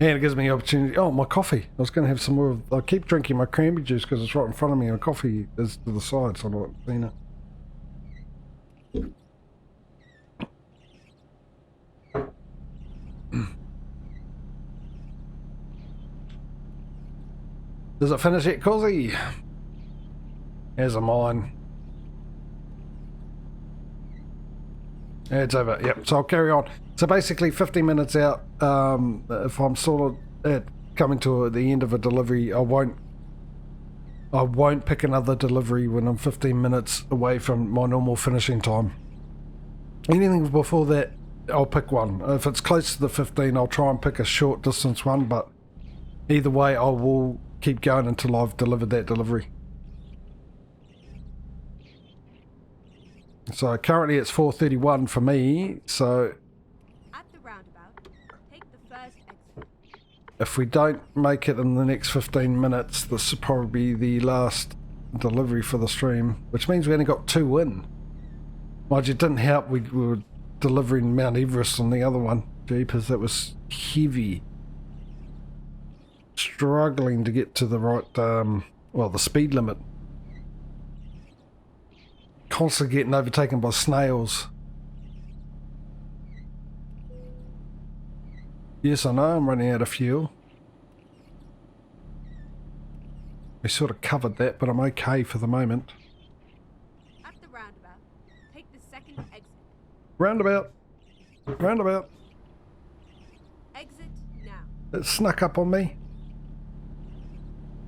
And it gives me the opportunity. Oh, my coffee. I was going to have some more. I keep drinking my cranberry juice because it's right in front of me, and coffee is to the side, so I'm not seeing it. Does it finish yet, Cozzy? Here's a mine. It's over, yep, so I'll carry on. So basically 15 minutes out, if I'm sort of coming to the end of a delivery, I won't pick another delivery when I'm 15 minutes away from my normal finishing time. Anything before that, I'll pick one. If it's close to the 15, I'll try and pick a short distance one, but either way, I will keep going until I've delivered that delivery. So currently it's 4:31 for me, so at the roundabout, take the first exit. If we don't make it in the next 15 minutes, this will probably be the last delivery for the stream, which means we only got 2 in. Mind you, it didn't help we were delivering Mount Everest on the other one. Jeepers, that was heavy. Struggling to get to the right, well, the speed limit. Constantly getting overtaken by snails. Yes, I know, I'm running out of fuel. We sort of covered that, but I'm okay for the moment. At the roundabout, take the second exit. Roundabout. Roundabout. Exit now. It snuck up on me.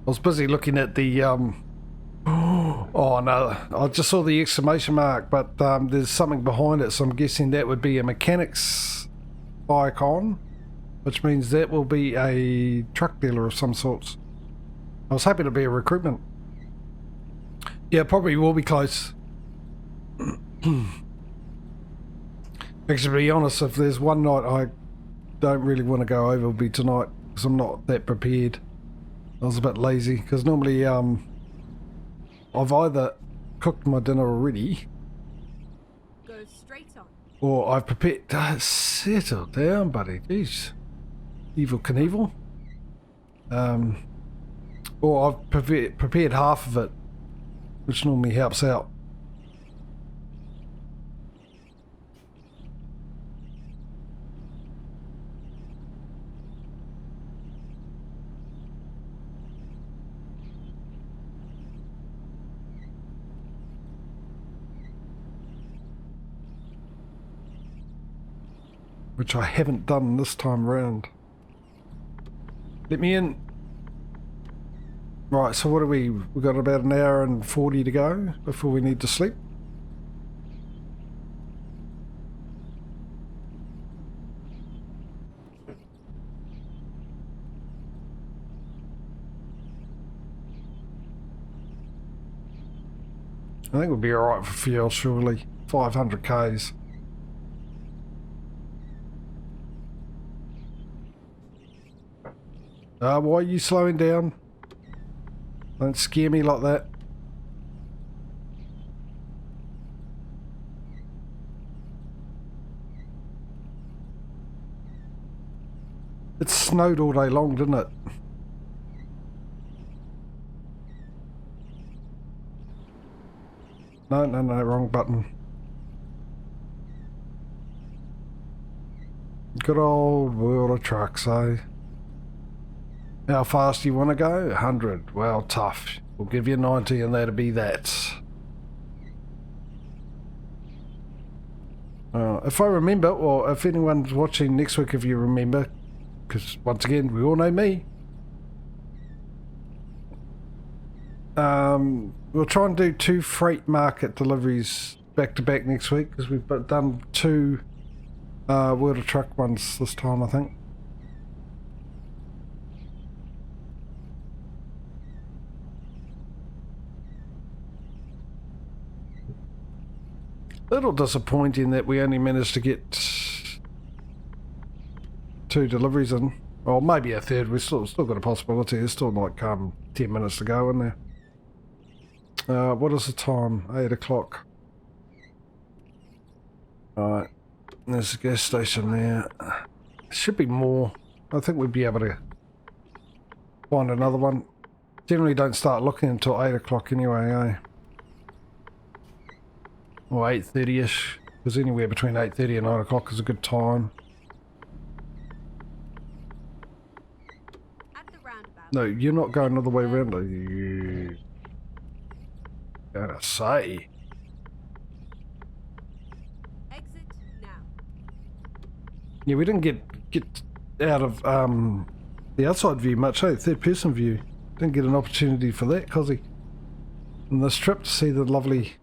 I was busy looking at the, oh no, I just saw the exclamation mark, but there's something behind it, so I'm guessing that would be a mechanic's icon, which means that will be a truck dealer of some sorts. I was happy to be a recruitment. Yeah, probably will be close. Actually, to be honest, if there's one night I don't really want to go over, it'll be tonight, because I'm not that prepared. I was a bit lazy, because normally I've either cooked my dinner already, go straight on, or I've prepared. Settle down, buddy. Jeez, Evil Knievel. Or I've prepared half of it, which normally helps out. Which I haven't done this time round. Let me in. Right, so what do we've got about an hour and 40 to go before we need to sleep. I think we'll be alright for fuel, surely. 500 Ks. Why are you slowing down? Don't scare me like that. It snowed all day long, didn't it? No, wrong button. Good old world of trucks, eh? How fast do you want to go? 100. Well, tough. We'll give you 90 and that'll be that. If I remember, or if anyone's watching next week, if you remember, because once again, we all know me. We'll try and do 2 freight market deliveries back to back next week, because we've done 2 World of Truck ones this time, I think. A little disappointing that we only managed to get 2 deliveries in. Or maybe a third. We've still got a possibility. There's still like 10 minutes to go in there. What is the time? 8 o'clock. Alright. There's a gas station there. Should be more. I think we'd be able to find another one. Generally don't start looking until 8 o'clock anyway, eh? Or 8:30ish, because anywhere between 8:30 and 9 o'clock is a good time. At the roundabout. No, you're not going all the way around, are you? Gonna say. Exit now. Yeah, we didn't get out of the outside view much, eh? Third person view. Didn't get an opportunity for that, cause he on this trip to see the lovely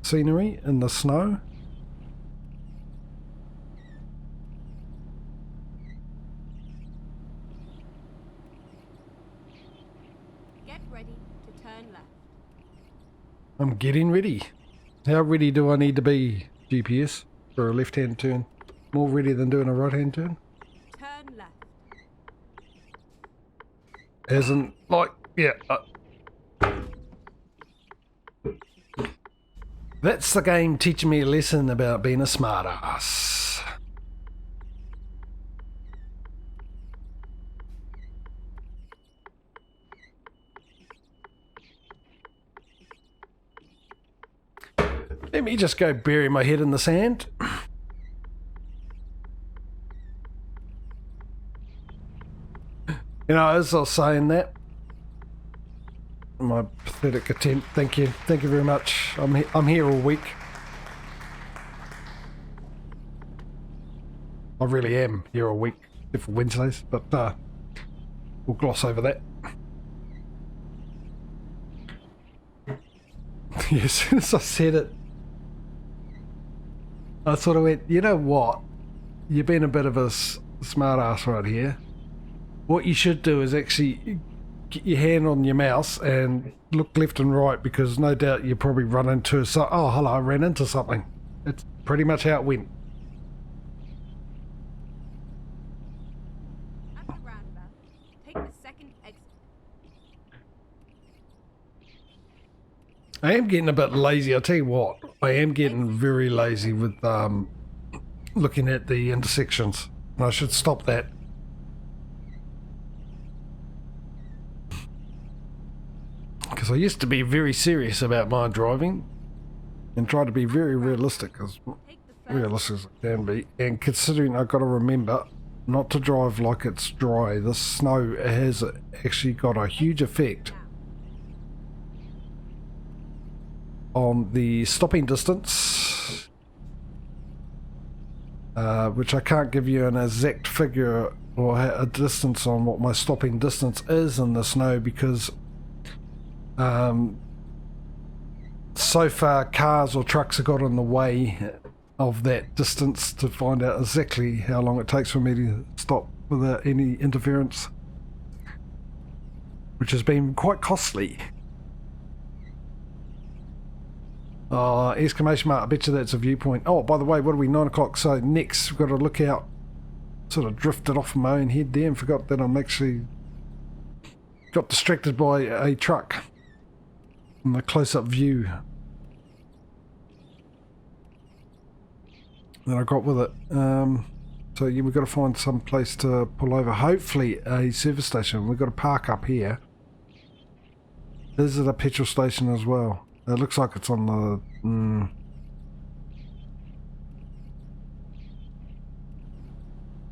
scenery in the snow. Get ready to turn left. I'm getting ready. How ready do I need to be, GPS, for a left-hand turn? More ready than doing a right-hand turn? Turn left. As in, like, yeah. That's the game teaching me a lesson about being a smart ass. Let me just go bury my head in the sand. You know, as I was saying that, my pathetic attempt. Thank you very much. I'm here all week. I really am here all week, except for Wednesdays. But we'll gloss over that. Yeah, as soon as I said it, I sort of went, you know what? You've been a bit of a smart ass right here. What you should do is actually get your hand on your mouse and look left and right, because no doubt you probably run into oh hello, I ran into something. It's pretty much how it went. At the roundabout, take the second exit. I am getting a bit lazy, I'll tell you what. I am getting very lazy with looking at the intersections. I should stop that. Because I used to be very serious about my driving and try to be very realistic, as realistic as I can be. And considering I've got to remember not to drive like it's dry, this snow has actually got a huge effect on the stopping distance, which I can't give you an exact figure or a distance on what my stopping distance is in the snow, because so far cars or trucks have got in the way of that distance to find out exactly how long it takes for me to stop without any interference, which has been quite costly. Exclamation mark, I bet you that's a viewpoint. Oh, by the way, what are we, 9 o'clock, so next we've got to look out. Sort of drifted off my own head there and forgot that I'm actually got distracted by a truck in the close-up view that I got with it. So yeah, we've got to find some place to pull over, hopefully a service station. We've got to park up here. Is it a petrol station as well? It looks like it's on the...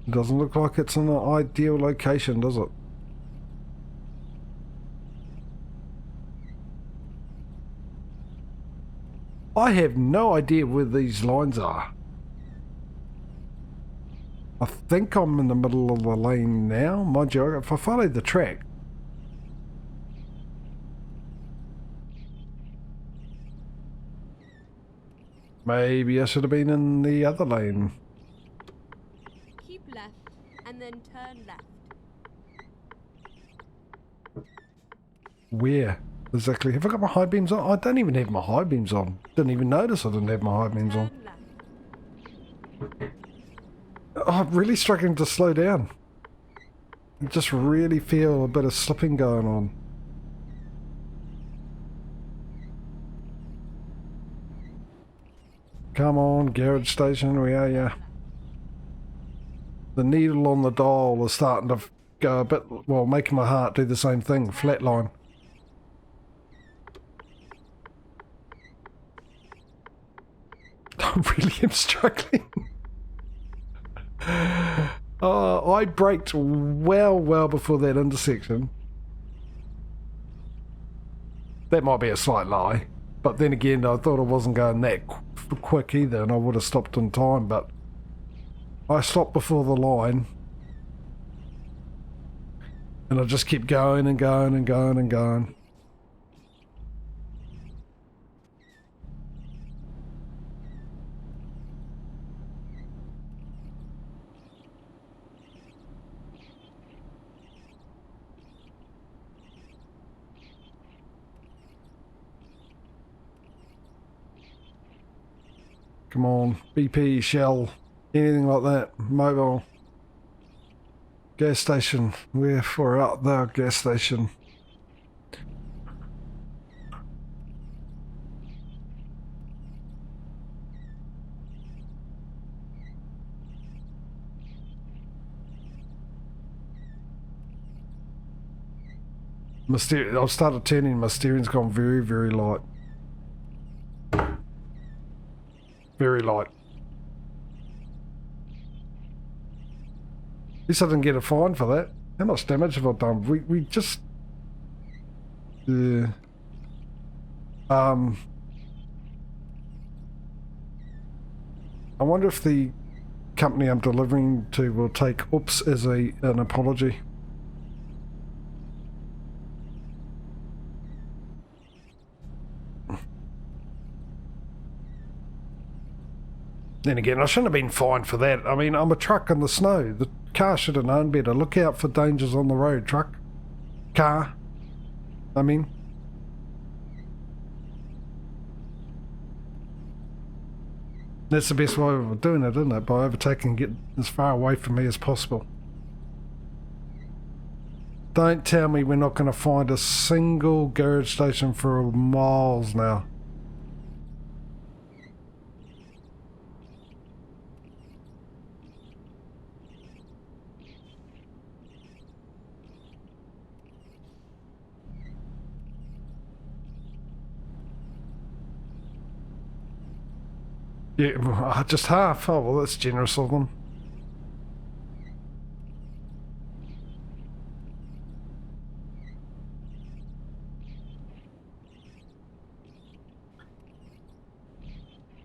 It doesn't look like it's in the ideal location, does it? I have no idea where these lines are. I think I'm in the middle of the lane now. Mind you, if I follow the track... Maybe I should have been in the other lane. Keep left and then turn left. Where exactly? Have I got my high beams on? I don't even have my high beams on. Didn't even notice I didn't have my high beams on. Turn left. Oh, I'm really struggling to slow down. I just really feel a bit of slipping going on. Come on, garage station, where are ya? The needle on the dial is starting to go a bit, well, making my heart do the same thing, flatline. I really am struggling. Oh, I braked well before that intersection. That might be a slight lie, but then again, I thought I wasn't going that quick either, and I would have stopped in time, but I stopped before the line, and I just kept going and going and going and going. Come on, BP, Shell, anything like that, mobile. Gas station, we're for out there, gas station. I've started turning, my steering's gone very light. Very light. At least I didn't get a fine for that. How much damage have I done? We just... I wonder if the company I'm delivering to will take oops as an apology. Then again, I shouldn't have been fined for that. I mean, I'm a truck in the snow. The car should have known better. Look out for dangers on the road, truck. Car. I mean. That's the best way of doing it, isn't it? By overtaking and getting as far away from me as possible. Don't tell me we're not going to find a single garage station for miles now. Yeah, just half. Oh, well, that's generous of them.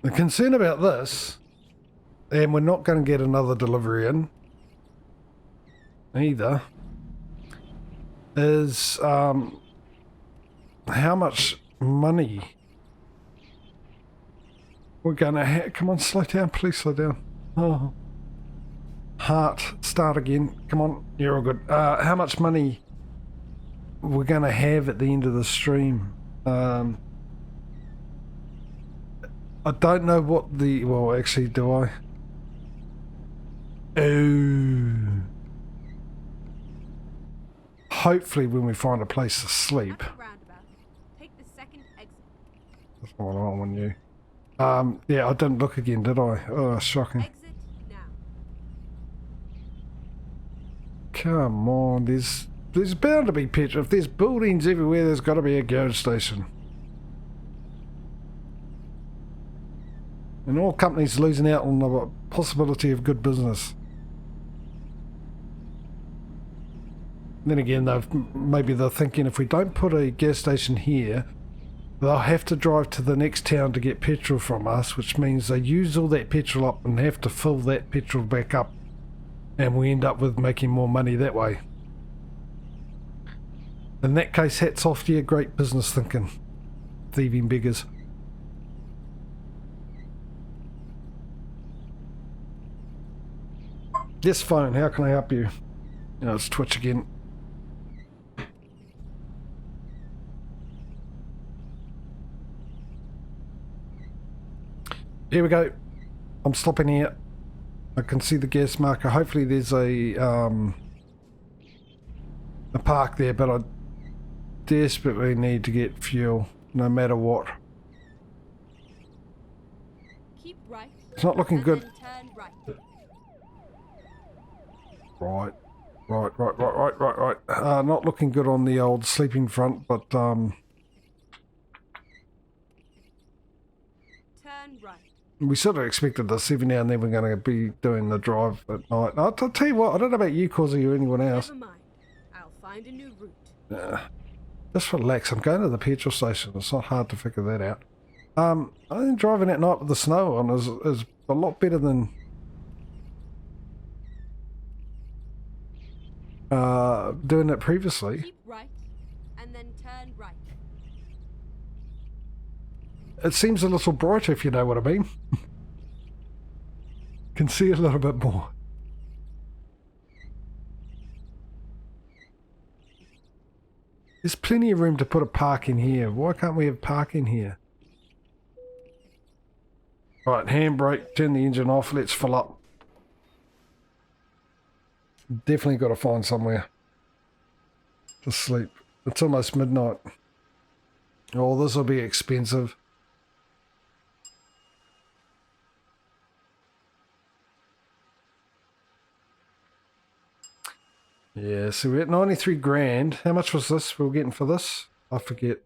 The concern about this, and we're not going to get another delivery in either, is how much money we're gonna have. Come on, slow down, please slow down. Oh, heart, start again. Come on, you're all good. How much money we're gonna have at the end of the stream? I don't know what the, well, actually, do I? Oh. Hopefully when we find a place to sleep. At the roundabout, take the second exit. That's not what I want you. Yeah, I didn't look again, did I? Oh, shocking. Exit now. Come on, there's bound to be petrol. If there's buildings everywhere, there's got to be a garage station. And all companies losing out on the possibility of good business. Then again, maybe they're thinking if we don't put a gas station here, they'll have to drive to the next town to get petrol from us, which means they use all that petrol up and have to fill that petrol back up. And we end up with making more money that way. In that case, hats off to you, great business thinking. Thieving beggars. Yes, phone, how can I help you? You know, it's Twitch again. Here we go. I'm stopping here. I can see the gas marker. Hopefully there's a park there, but I desperately need to get fuel, no matter what. Keep right. It's not looking And good. then turn right. Right. Not looking good on the old sleeping front, but Turn right. we sort of expected this. Every now and then we're going to be doing the drive at night. I'll tell you what, I don't know about you, Causey, or anyone else. Never mind. I'll find a new route. Just relax. I'm going to the petrol station. It's not hard to figure that out. I think driving at night with the snow on is a lot better than doing it previously. Keep right, and then turn right. It seems a little brighter, if you know what I mean. Can see a little bit more. There's plenty of room to put a park in here. Why can't we have park in here? Right, handbrake, turn the engine off, let's fill up. Definitely got to find somewhere to sleep. It's almost midnight. Oh, this will be expensive. Yeah, so we're at 93 grand. How much was this we were getting for this? I forget.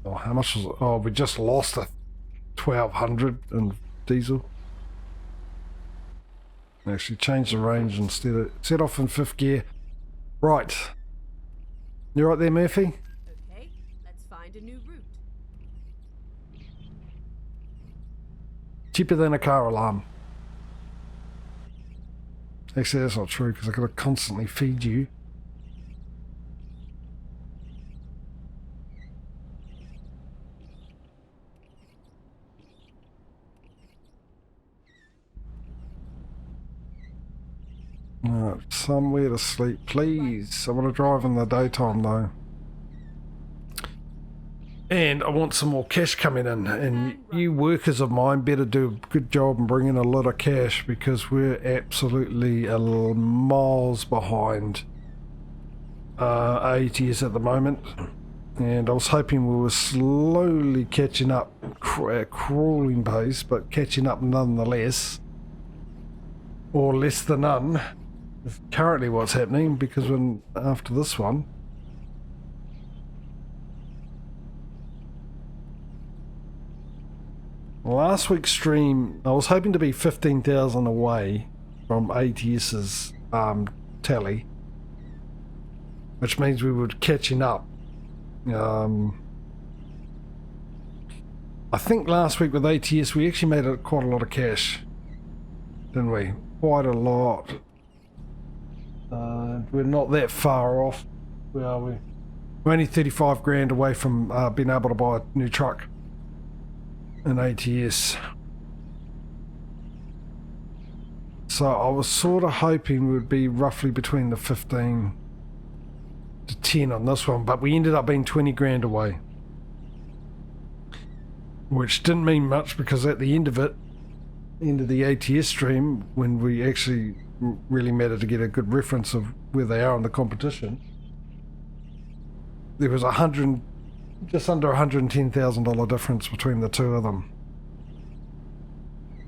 Oh, how much was it? Oh, we just lost a 1200 in diesel. Actually change the range instead of set off in 5th gear. Right. You right there, Murphy? Okay, let's find a new route. Cheaper than a car alarm. Actually, that's not true because I've got to constantly feed you. Right, somewhere to sleep, please. I want to drive in the daytime though. And I want some more cash coming in, and you workers of mine better do a good job and bring in a lot of cash because we're absolutely miles behind ATS at the moment. And I was hoping we were slowly catching up at crawling pace, but catching up nonetheless, or less than none. Is currently what's happening, because when after this one, last week's stream, I was hoping to be 15,000 away from ATS's tally, which means we were catching up. I think last week with ATS we actually made quite a lot of cash, didn't we? Quite a lot. We're not that far off. Where are we? We're only 35 grand away from being able to buy a new truck in ATS. So I was sort of hoping we'd be roughly between the 15 to 10 on this one, but we ended up being 20 grand away, which didn't mean much because at the end of it, end of the ATS stream, when we actually really mattered to get a good reference of where they are in the competition, there was just under $110,000 difference between the two of them.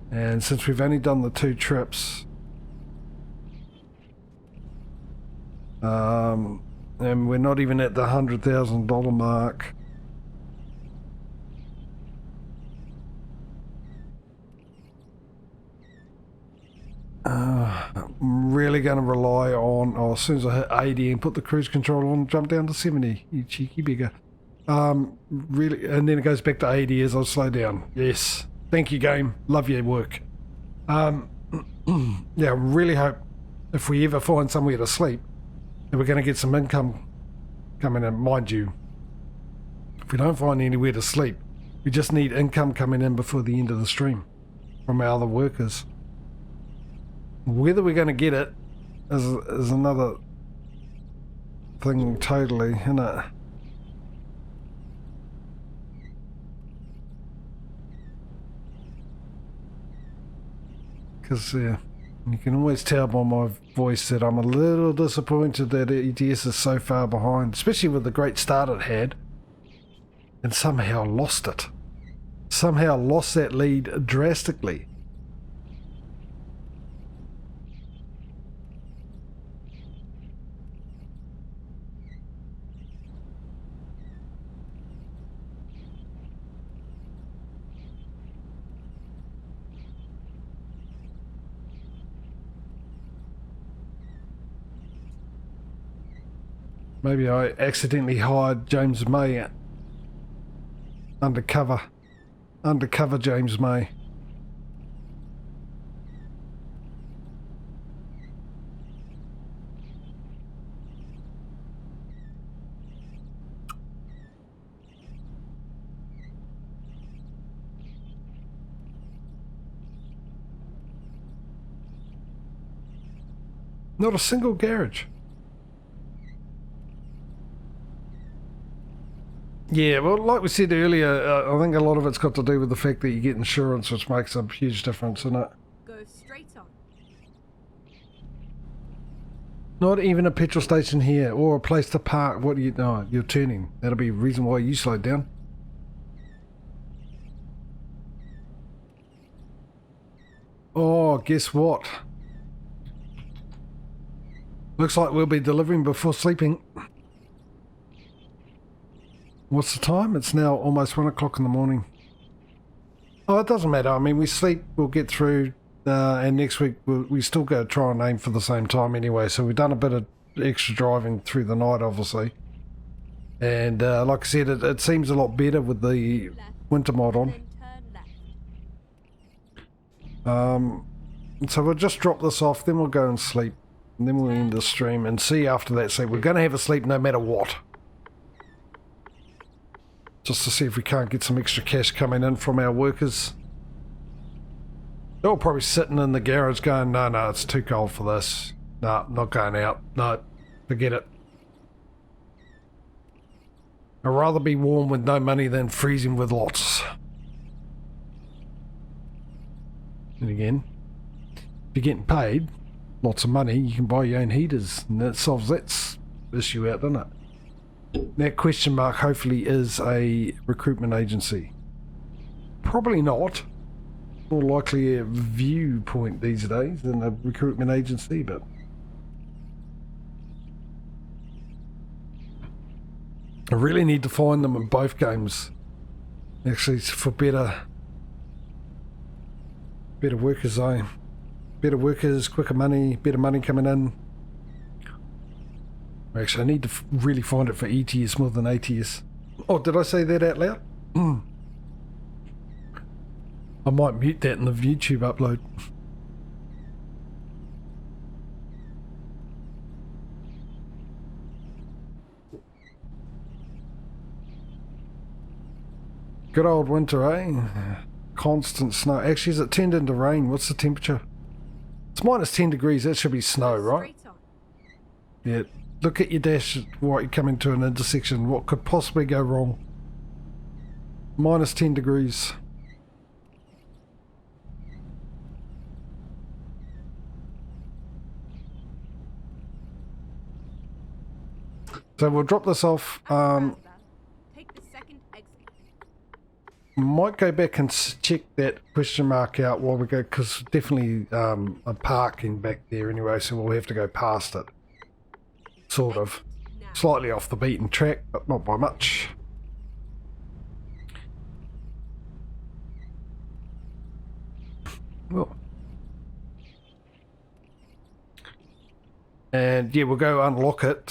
And since we've only done the 2 trips, and we're not even at the $100,000 mark, I'm really going to rely on, as soon as I hit 80 and put the cruise control on, jump down to 70, you cheeky beggar. Really, and then it goes back to 80 as I slow down. Yes, thank you, game. Love your work. Yeah, I really hope if we ever find somewhere to sleep that we're going to get some income coming in. Mind you, if we don't find anywhere to sleep, we just need income coming in before the end of the stream from our other workers. Whether we're going to get it is another thing totally, isn't it? Because you can always tell by my voice that I'm a little disappointed that ETS is so far behind, especially with the great start it had. and somehow lost it. Somehow lost that lead drastically. Maybe I accidentally hired James May undercover. Undercover James May. Not a single garage. Yeah, well, like we said earlier, I think a lot of it's got to do with the fact that you get insurance, which makes a huge difference in it. Go straight on. Not even a petrol station here, or a place to park. What do you know? You're turning. That'll be a reason why you slowed down. Oh, guess what? Looks like we'll be delivering before sleeping. What's the time? It's now almost 1 o'clock in the morning. Oh, it doesn't matter. I mean, we sleep, we'll get through, and next week we still go try and aim for the same time anyway. So we've done a bit of extra driving through the night, obviously. And like I said, it seems a lot better with the winter mod on. So we'll just drop this off, then we'll go and sleep. And then we'll end the stream and see after that. So we're going to have a sleep no matter what. Just to see if we can't get some extra cash coming in from our workers. They're all probably sitting in the garage going, no, it's too cold for this. No, not going out. No, forget it. I'd rather be warm with no money than freezing with lots. And again, if you're getting paid lots of money, you can buy your own heaters, and that solves that issue out, doesn't it? That question mark hopefully is a recruitment agency. Probably not. More likely a viewpoint these days than a recruitment agency, but I really need to find them in both games. Actually, for better workers, better workers, quicker money, better money coming in. Actually, I need to really find it for ETS more than ATS. Oh, did I say that out loud? I might mute that in the YouTube upload. Good old winter, eh? Constant snow. Actually, is it turned into rain? What's the temperature? It's minus 10 degrees. That should be snow, right? Yeah. Look at your dash while you come into an intersection. What could possibly go wrong? Minus 10 degrees. So we'll drop this off. Take the second exit. Might go back and check that question mark out while we go, because definitely a parking back there anyway, so we'll have to go past it. Sort of. Slightly off the beaten track, but not by much. Well. And yeah, we'll go unlock it,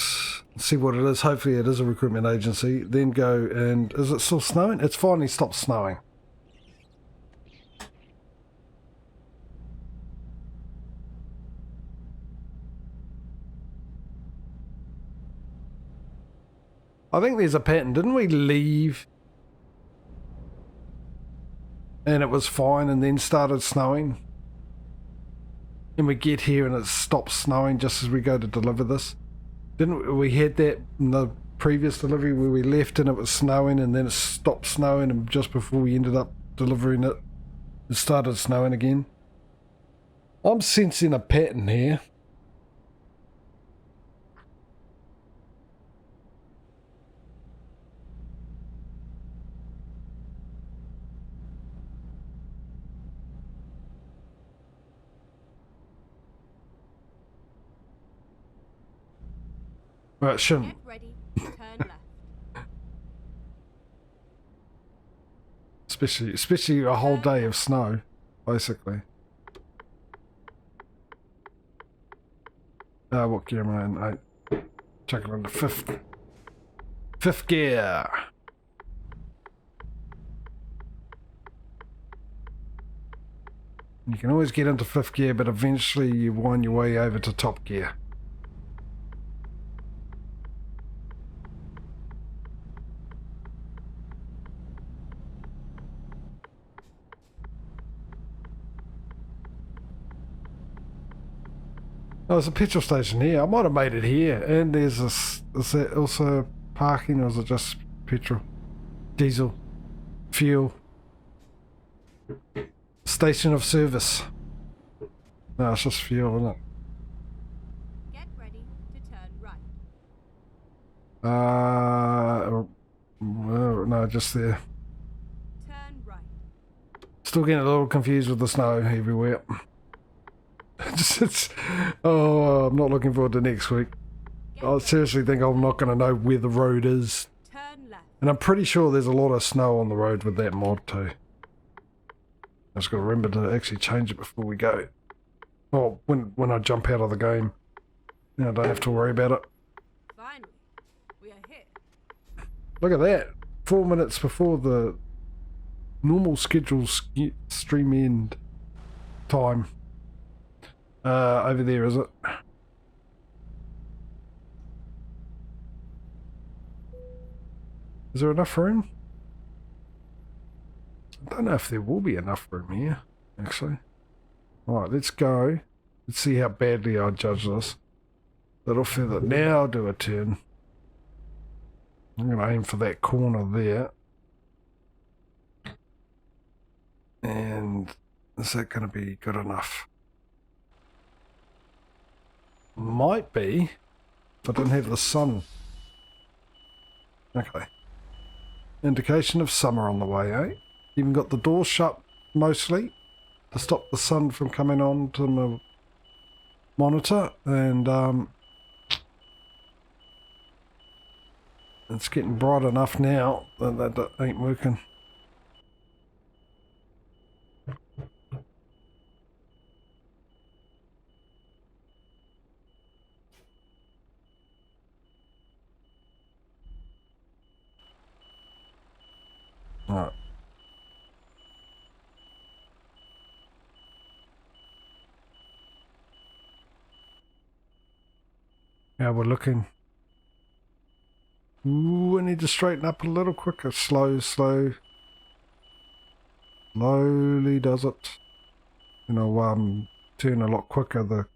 see what it is. Hopefully it is a recruitment agency. Then go and... Is it still snowing? It's finally stopped snowing. I think there's a pattern. Didn't we leave and it was fine and then started snowing? And we get here and it stops snowing just as we go to deliver this. Didn't we had that in the previous delivery where we left and it was snowing and then it stopped snowing, and just before we ended up delivering it, it started snowing again? I'm sensing a pattern here. Well, it Get shouldn't. ready to turn left. Especially a whole day of snow, basically. What gear am I in? Chuck it into fifth gear. You can always get into fifth gear, but eventually you wind your way over to top gear. Oh, there's a petrol station here. I might have made it here. And there's this. Is that also parking, or is it just petrol? Diesel. Fuel. Station of service. No, it's just fuel, isn't it? Get ready to turn right. No, just there. Turn right. Still getting a little confused with the snow everywhere. I'm not looking forward to next week. I seriously think I'm not going to know where the road is. Turn left. And I'm pretty sure there's a lot of snow on the road with that mod too. I just got to remember to actually change it before we go. Oh, when I jump out of the game. Now I don't have to worry about it. Finally, we are here. Look at that. 4 minutes before the normal scheduled stream end time. Over there, is it? Is there enough room? I don't know if there will be enough room here, actually. Alright, let's go. Let's see how badly I judge this. Little further. Now do a turn. I'm going to aim for that corner there. And is that going to be good enough? Might be, if I didn't have the sun. Okay. Indication of summer on the way, eh? Even got the door shut mostly to stop the sun from coming on to my monitor, and it's getting bright enough now that that ain't working. Alright. Yeah, we're looking. Ooh, I need to straighten up a little quicker. Slowly does it. You know, turn a lot quicker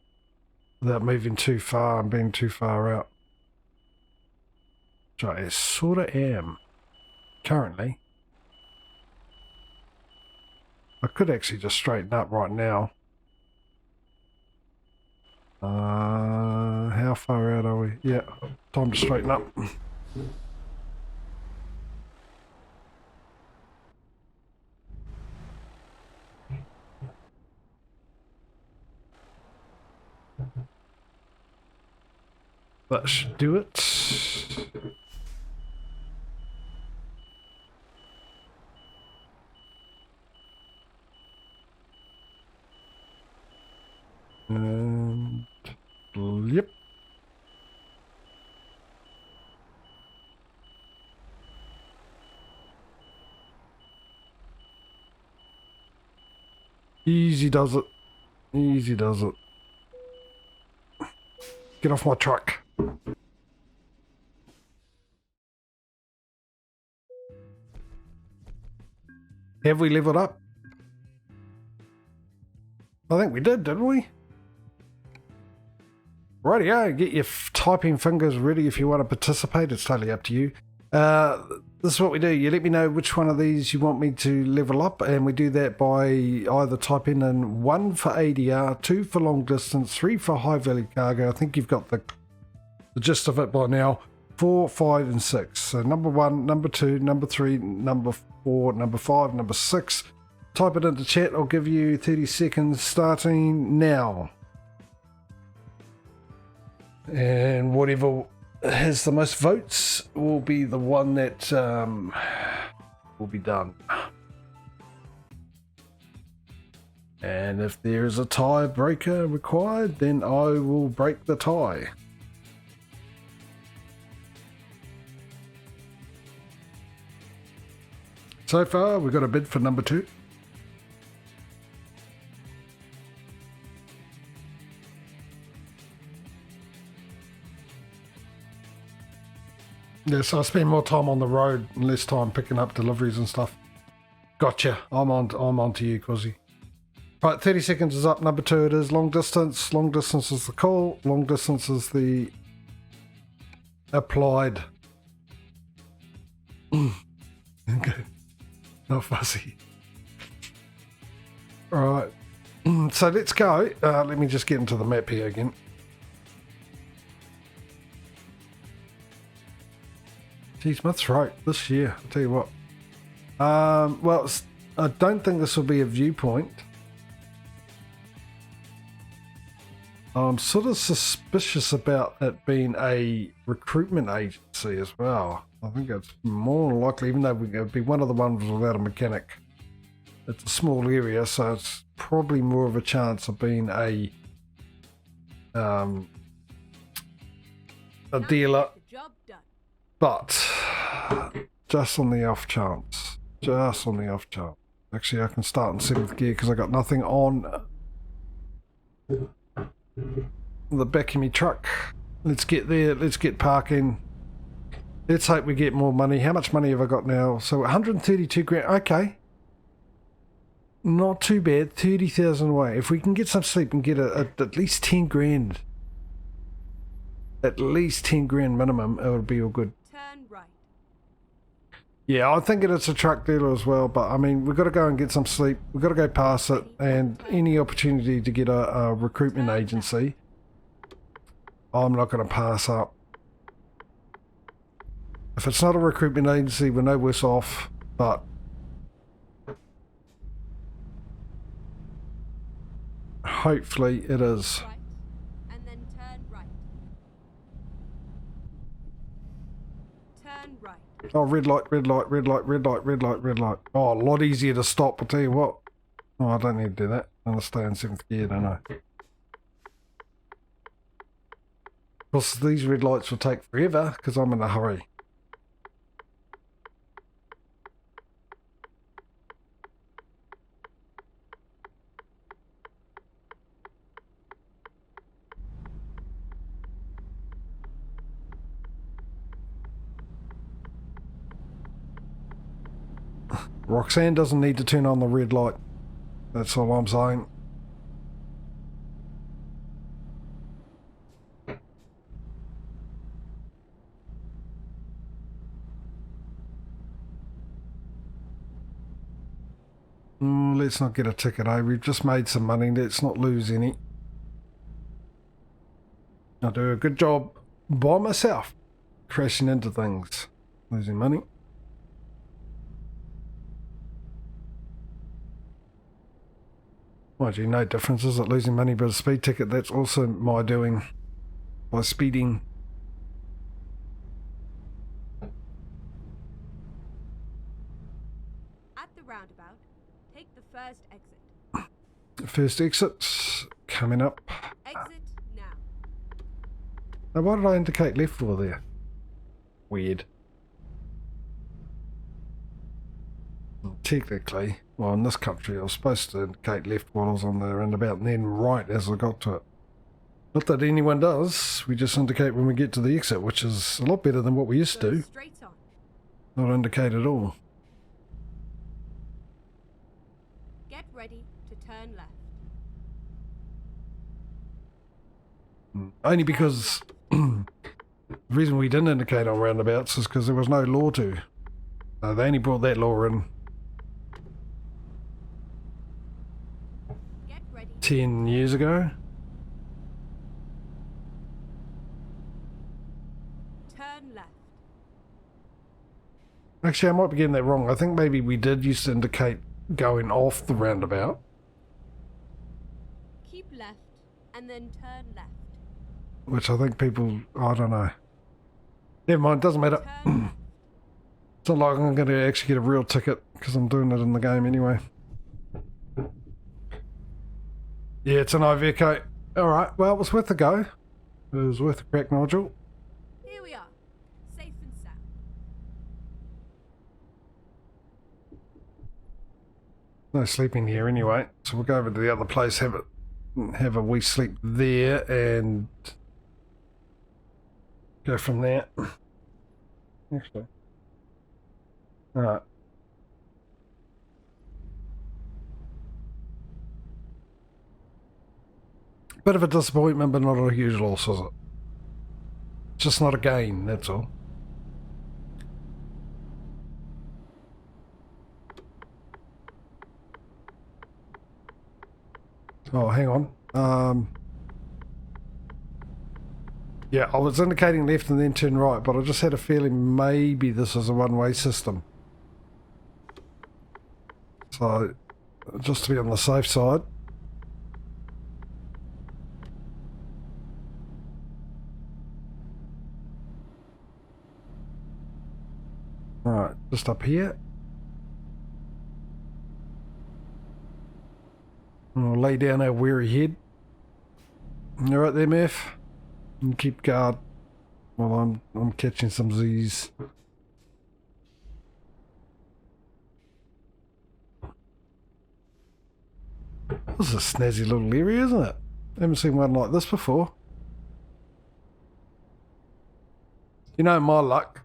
without moving too far and being too far out. Which I sort of am currently. I could actually just straighten up right now. How far out are we? Yeah, time to straighten up. That should do it. And yep. Easy does it. Easy does it. Get off my truck. Have we leveled up? I think we did, didn't we? Rightio, get your typing fingers ready if you want to participate. It's totally up to you. This is what we do. You let me know which one of these you want me to level up, and we do that by either typing in 1 for ADR, 2 for long distance, 3 for high value cargo. I think you've got the gist of it by now. 4, 5, and 6. So number 1, number 2, number 3, number 4, number 5, number 6. Type it into chat. I'll give you 30 seconds starting now. And whatever has the most votes will be the one that will be done. And if there is a tiebreaker required, then I will break the tie. So far, we've got a bid for number 2. Yeah, so I spend more time on the road and less time picking up deliveries and stuff. Gotcha. I'm on to you, Cozzy. Right, 30 seconds is up. Number 2 it is. Long distance. Long distance is the call. Long distance is the applied. Okay. Not fussy. Alright. So let's go. Let me just get into the map here again. Geez, my throat this year, I'll tell you what. Well, I don't think this will be a viewpoint. I'm sort of suspicious about it being a recruitment agency as well. I think it's more likely, even though it would be one of the ones without a mechanic. It's a small area, so it's probably more of a chance of being a dealer. Job done. But just on the off chance. Just on the off chance. Actually, I can start in 7th gear because I got nothing on the back of my truck. Let's get there. Let's get parking. Let's hope we get more money. How much money have I got now? So 132 grand. Okay. Not too bad. 30,000 away. If we can get some sleep and get at least 10 grand. At least 10 grand minimum, it would be all good. Turn right. Yeah, I'm thinking it's a truck dealer as well, but I mean, we've got to go and get some sleep. We've got to go past it, and any opportunity to get a recruitment agency, I'm not going to pass up. If it's not a recruitment agency, we're no worse off, but hopefully it is. Right. And then turn right. Turn right. Oh, red light, red light, red light, red light, red light, red light. Oh, a lot easier to stop, I'll tell you what. Oh, I don't need to do that. I'm going to stay in 7th gear, don't I? Of course, these red lights will take forever because I'm in a hurry. Roxanne doesn't need to turn on the red light. That's all I'm saying. Let's not get a ticket, eh? We've just made some money. Let's not lose any. I do a good job by myself, crashing into things, losing money. Mind you, no difference, is it? Losing money but a speed ticket, that's also my doing by speeding. At the roundabout, take the first exit. First exit coming up. Exit now. Now, why did I indicate left for there? Weird. Technically, well, in this country, I was supposed to indicate left while I was on the roundabout and then right as I got to it. Not that anyone does, we just indicate when we get to the exit, which is a lot better than what we used to Go do. straight on. Not indicate at all. Get ready to turn left. Only because the reason we didn't indicate on roundabouts is because there was no law to. They only brought that law in Get ready. 10 years ago. Turn left. Actually, I might be getting that wrong. I think maybe we did used to indicate going off the roundabout. Keep left and then turn left. Which I think people, I don't know. Never mind, doesn't matter. Turn. It's not like I'm going to actually get a real ticket because I'm doing it in the game anyway. Yeah, it's an Iveco. Alright, well, it was worth a go. It was worth a crack, Nigel. Here we are. Safe and sound. No sleeping here anyway, so we'll go over to the other place, have a wee sleep there, and go from there. Actually, all right. Bit of a disappointment, but not a huge loss, is it? Just not a gain, that's all. Oh, hang on. Yeah, I was indicating left and then turn right, but I just had a feeling maybe this is a one-way system. So, just to be on the safe side. Alright, just up here. And we'll lay down our weary head. You right there, Murph? And keep guard while I'm catching some Z's. This is a snazzy little area, isn't it? I haven't seen one like this before. You know, my luck,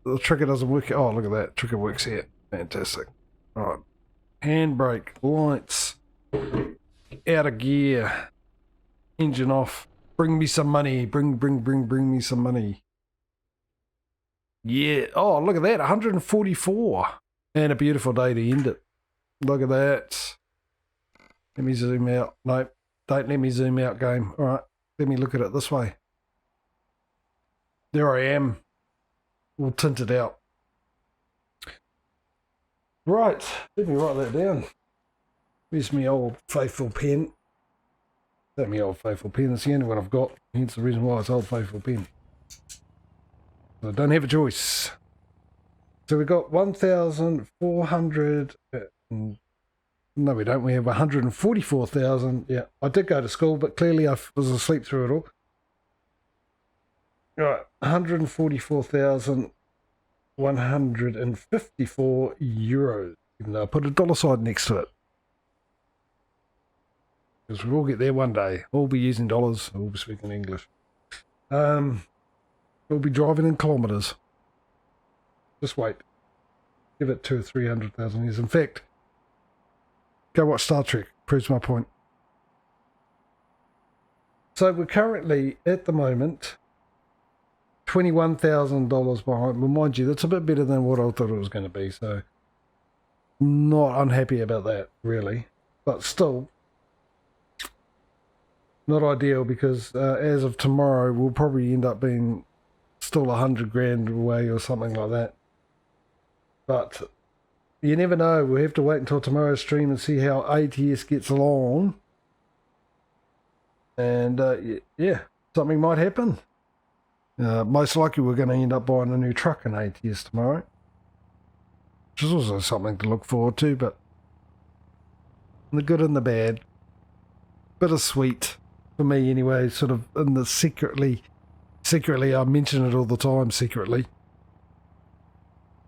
the trigger doesn't work. Oh, look at that. Trigger works here. Fantastic. Alright. Handbrake. Lights. Out of gear. Engine off. Bring me some money. Bring me some money. Yeah. Oh, look at that. 144. And a beautiful day to end it. Look at that. Let me zoom out. Nope. Don't let me zoom out, game. Alright. Let me look at it this way. There I am. We'll tint it out. Right. Let me write that down. Where's my old faithful pen? That's my old faithful pen. It's the only one I've got. Hence the reason why it's old faithful pen. So I don't have a choice. So we've got 1,400. No, we don't. We have 144,000. Yeah, I did go to school, but clearly I was asleep through it all. Right, 144,154 euros. Even though I put a dollar sign next to it. Because we'll get there one day. We'll be using dollars. We'll be speaking English. We'll be driving in kilometres. Just wait. Give it 200,000 or 300,000 years. In fact, go watch Star Trek. Proves my point. So we're currently, at the moment, $21,000 behind. Well, mind you, that's a bit better than what I thought it was going to be. So, not unhappy about that, really. But still, not ideal because as of tomorrow, we'll probably end up being still 100 grand away or something like that. But you never know. We'll have to wait until tomorrow's stream and see how ATS gets along. And yeah, something might happen. Most likely we're going to end up buying a new truck in ATS tomorrow. Which is also something to look forward to, but the good and the bad. Bittersweet for me anyway, sort of in the secretly, I mention it all the time, secretly.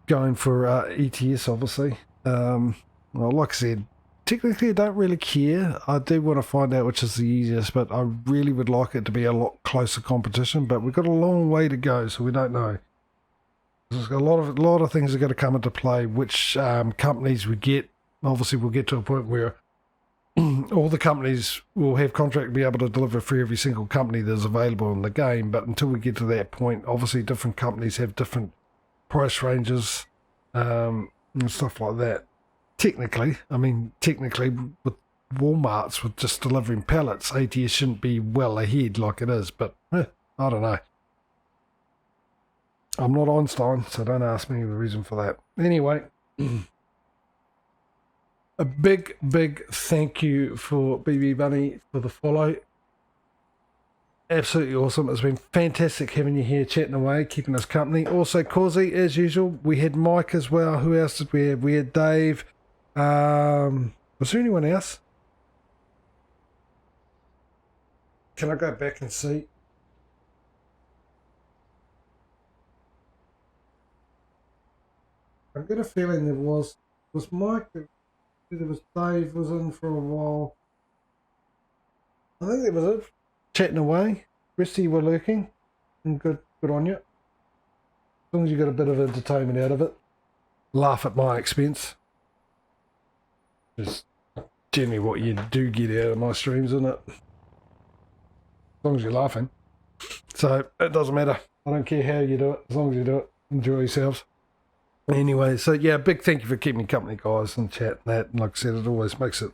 Going for ETS, obviously. Well, like I said, technically I don't really care. I do want to find out which is the easiest, but I really would like it to be a lot closer competition, but we've got a long way to go, so we don't know. There's a lot of things are going to come into play, which companies we get. Obviously, we'll get to a point where all the companies will have contract to be able to deliver for every single company that's available in the game, but until we get to that point, obviously different companies have different price ranges and stuff like that. Technically, with Walmart's with just delivering pallets, ATS shouldn't be well ahead like it is, but I don't know. I'm not Einstein, so don't ask me the reason for that. Anyway, a big thank you for BB Bunny for the follow. absolutely awesome. It's been fantastic having you here chatting away, keeping us company. Also, Causey, as usual. We had Mike as well. Who else did we have? We had Dave. Was there anyone else? Can I go back and see? I've got a feeling there was Mike. There was Dave was in for a while. I think that was it. Chatting away. Rest of you were lurking. And good on you. As long as you got a bit of entertainment out of it. Laugh at my expense. Just generally what you do get out of my streams, isn't it? As long as you're laughing. So it doesn't matter. I don't care how you do it. As long as you do it, enjoy yourselves. Anyway, so yeah, big thank you for keeping me company, guys, and chat and that. And like I said, it always makes the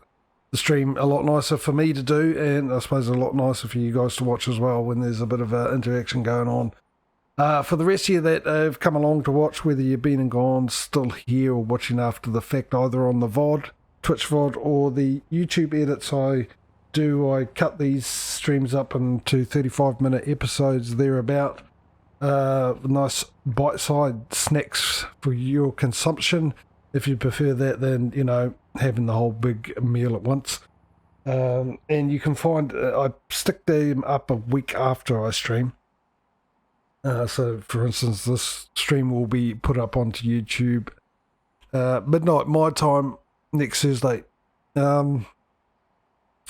stream a lot nicer for me to do, and I suppose a lot nicer for you guys to watch as well when there's a bit of interaction going on. For the rest of you that have come along to watch, whether you've been and gone, still here, or watching after the fact, either on the VOD, Twitch VOD, or the YouTube edits I cut these streams up into 35-minute episodes thereabout. Nice bite-sized snacks for your consumption. If you prefer that, then, you know, having the whole big meal at once. And you can find, I stick them up a week after I stream. So, for instance, this stream will be put up onto YouTube midnight my time next Thursday.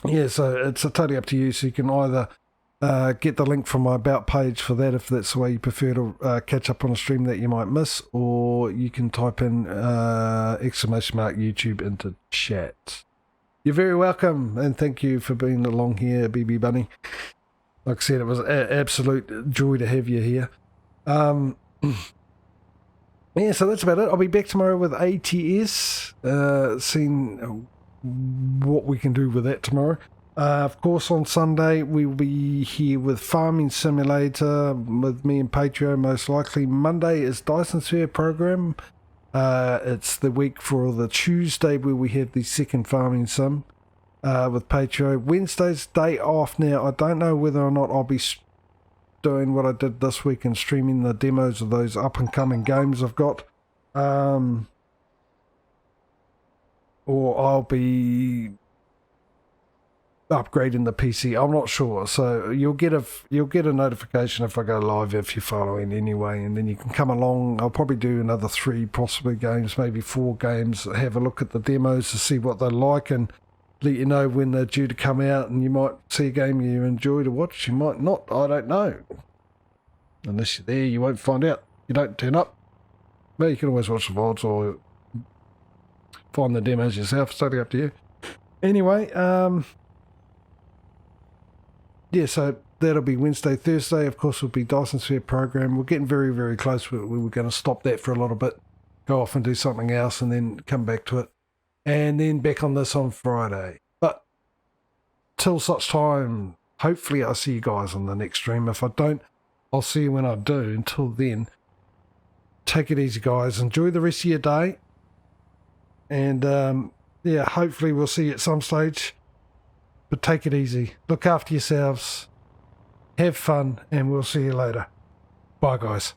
Yeah, so it's totally up to you. So you can either get the link from my About page for that if that's the way you prefer to catch up on a stream that you might miss, or you can type in ! YouTube into chat. You're very welcome, and thank you for being along here, BB Bunny. Like I said, it was an absolute joy to have you here. Yeah, so that's about it. I'll be back tomorrow with ATS, seeing what we can do with that tomorrow. Of course, on Sunday, we will be here with Farming Simulator with me and Patreon, most likely. Monday is Dyson Sphere program. It's the week for the Tuesday where we have the second Farming Sim with Patreon. Wednesday's day off. Now, I don't know whether or not I'll be doing what I did this week and streaming the demos of those up-and-coming games I've got. Or I'll be upgrading the PC. I'm not sure, so you'll get a notification if I go live if you're following anyway, and then you can come along. I'll probably do another 3 possibly games, maybe 4 games, have a look at the demos to see what they're like and let you know when they're due to come out, and you might see a game you enjoy to watch, you might not, I don't know. Unless you're there, you won't find out. You don't turn up. But you can always watch the VODs or find the demos yourself. It's totally up to you. Anyway, yeah, so that'll be Wednesday. Thursday, of course, will be Dyson Sphere program. We're getting very, very close. We were going to stop that for a little bit, go off and do something else, and then come back to it. And then back on this on Friday. But till such time, hopefully I'll see you guys on the next stream. If I don't, I'll see you when I do. Until then, take it easy, guys. Enjoy the rest of your day. And, yeah, hopefully we'll see you at some stage. But take it easy. Look after yourselves. Have fun, and we'll see you later. Bye, guys.